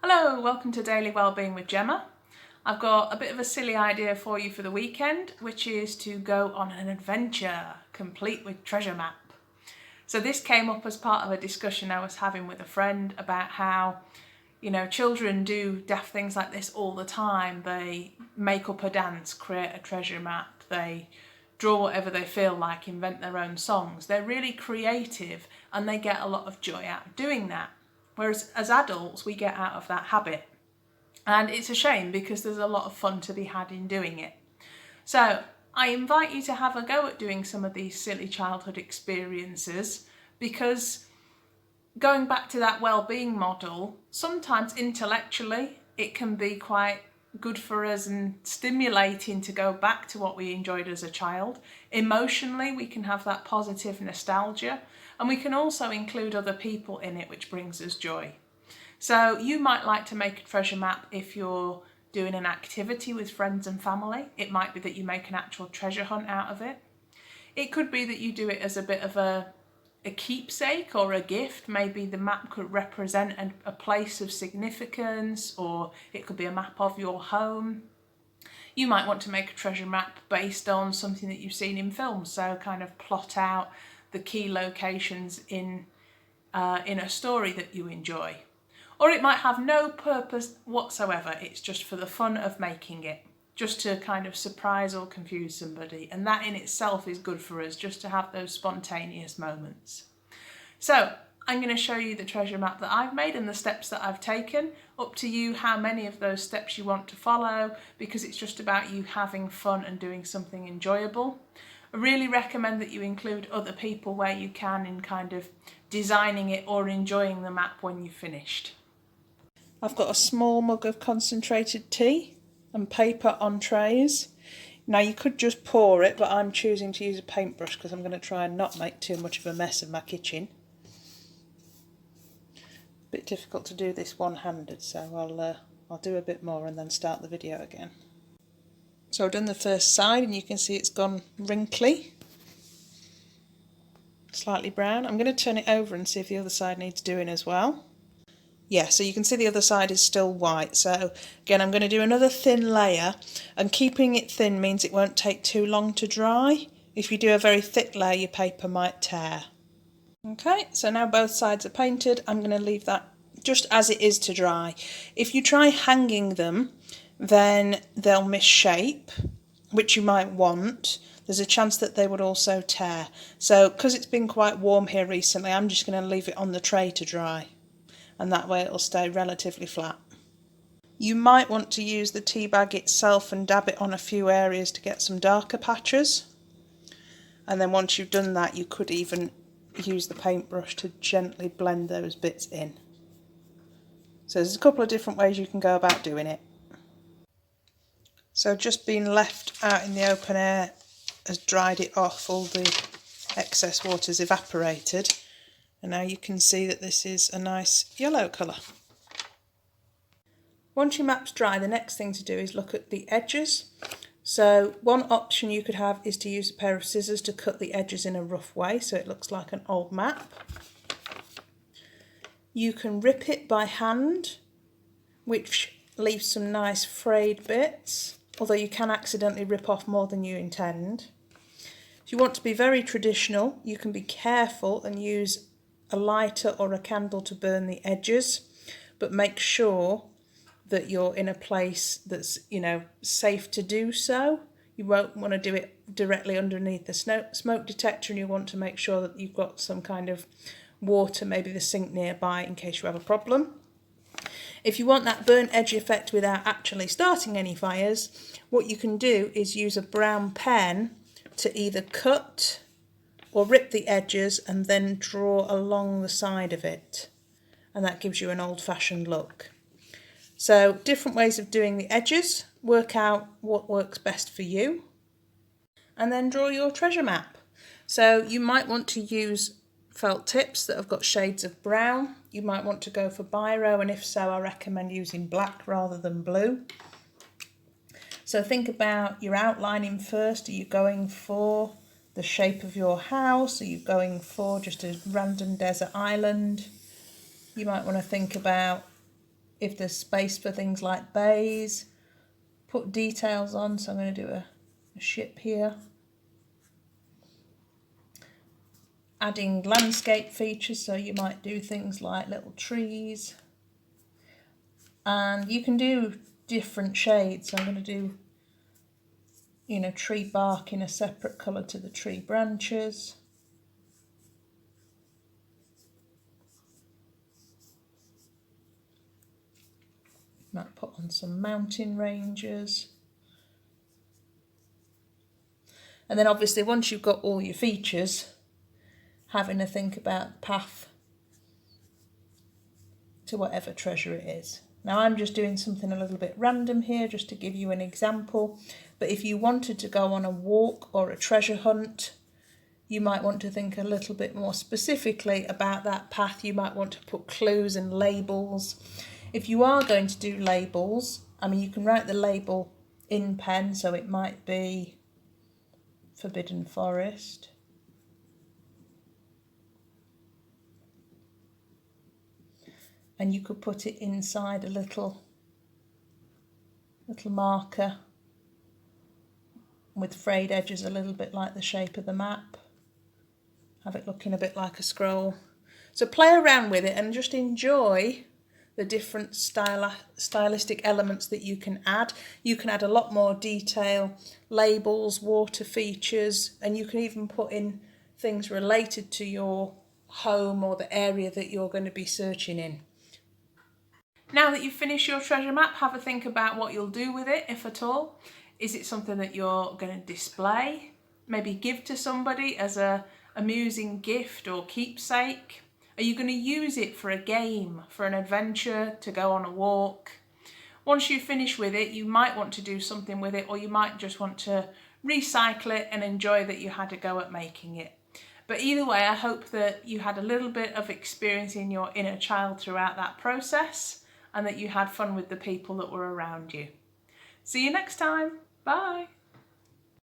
Hello, welcome to Daily Wellbeing with Gemma. I've got a bit of a silly idea for you for the weekend, which is to go on an adventure, complete with treasure map. So this came up as part of a discussion I was having with a friend about how, children do daft things like this all the time. They make up a dance, create a treasure map, they draw whatever they feel like, invent their own songs. They're really creative and they get a lot of joy out of doing that. Whereas as adults, we get out of that habit. And it's a shame because there's a lot of fun to be had in doing it. So I invite you to have a go at doing some of these silly childhood experiences, because going back to that well-being model, sometimes intellectually it can be quite good for us and stimulating to go back to what we enjoyed as a child. Emotionally, we can have that positive nostalgia, and we can also include other people in it, which brings us joy. So you might like to make a treasure map if you're doing an activity with friends and family. It might be that you make an actual treasure hunt out of it. It could be that you do it as a bit of a keepsake or a gift. Maybe the map could represent a place of significance, or it could be a map of your home. You might want to make a treasure map based on something that you've seen in films, so kind of plot out the key locations in a story that you enjoy. Or it might have no purpose whatsoever, it's just for the fun of making it, just to kind of surprise or confuse somebody, and that in itself is good for us, just to have those spontaneous moments. So I'm going to show you the treasure map that I've made and the steps that I've taken. Up to you how many of those steps you want to follow, because it's just about you having fun and doing something enjoyable. I really recommend that you include other people where you can in kind of designing it or enjoying the map when you've finished. I've got a small mug of concentrated tea and paper on trays. Now you could just pour it, but I'm choosing to use a paintbrush because I'm going to try and not make too much of a mess of my kitchen. Bit difficult to do this one-handed, so I'll do a bit more and then start the video again. So I've done the first side and you can see it's gone wrinkly, slightly brown. I'm going to turn it over and see if the other side needs doing as well. Yeah, so you can see the other side is still white. So again, I'm going to do another thin layer, and keeping it thin means it won't take too long to dry. If you do a very thick layer, your paper might tear. Okay, so now both sides are painted. I'm going to leave that just as it is to dry. If you try hanging them, then they'll misshape, which you might want. There's a chance that they would also tear. So because it's been quite warm here recently, I'm just going to leave it on the tray to dry, and that way it'll stay relatively flat. You might want to use the tea bag itself and dab it on a few areas to get some darker patches. And then once you've done that, you could even use the paintbrush to gently blend those bits in. So there's a couple of different ways you can go about doing it. So just being left out in the open air has dried it off, all the excess water's evaporated, and now you can see that this is a nice yellow colour. Once your map's dry, the next thing to do is look at the edges. So one option you could have is to use a pair of scissors to cut the edges in a rough way so it looks like an old map. You can rip it by hand, which leaves some nice frayed bits, although you can accidentally rip off more than you intend. If you want to be very traditional, you can be careful and use a lighter or a candle to burn the edges, but make sure that you're in a place that's, safe to do so. You won't want to do it directly underneath the smoke detector, and you want to make sure that you've got some kind of water, maybe the sink nearby, in case you have a problem. If you want that burnt edge effect without actually starting any fires, what you can do is use a brown pen to either cut or rip the edges and then draw along the side of it, and that gives you an old-fashioned look. So different ways of doing the edges, work out what works best for you, and then draw your treasure map. So you might want to use felt tips that have got shades of brown. You might want to go for biro, and if so, I recommend using black rather than blue. So think about your outlining first. Are you going for the shape of your house? Are you going for just a random desert island? You might want to think about if there's space for things like bays. Put details on, so I'm going to do a ship here. Adding landscape features, so you might do things like little trees. And you can do different shades, so I'm going to do, you know, tree bark in a separate colour to the tree branches. Might put on some mountain ranges. And then obviously once you've got all your features, having a think about the path to whatever treasure it is. Now I'm just doing something a little bit random here just to give you an example, but if you wanted to go on a walk or a treasure hunt, you might want to think a little bit more specifically about that path. You might want to put clues and labels. If you are going to do labels, I mean, you can write the label in pen, so it might be Forbidden Forest. And you could put it inside a little marker with frayed edges, a little bit like the shape of the map. Have it looking a bit like a scroll. So play around with it and just enjoy the different stylistic elements that you can add. You can add a lot more detail, labels, water features, and you can even put in things related to your home or the area that you're going to be searching in. Now that you've finished your treasure map, have a think about what you'll do with it, if at all. Is it something that you're going to display? Maybe give to somebody as a amusing gift or keepsake? Are you going to use it for a game, for an adventure, to go on a walk? Once you finish with it, you might want to do something with it, or you might just want to recycle it and enjoy that you had a go at making it. But either way, I hope that you had a little bit of experience in your inner child throughout that process, and that you had fun with the people that were around you. See you next time. Bye.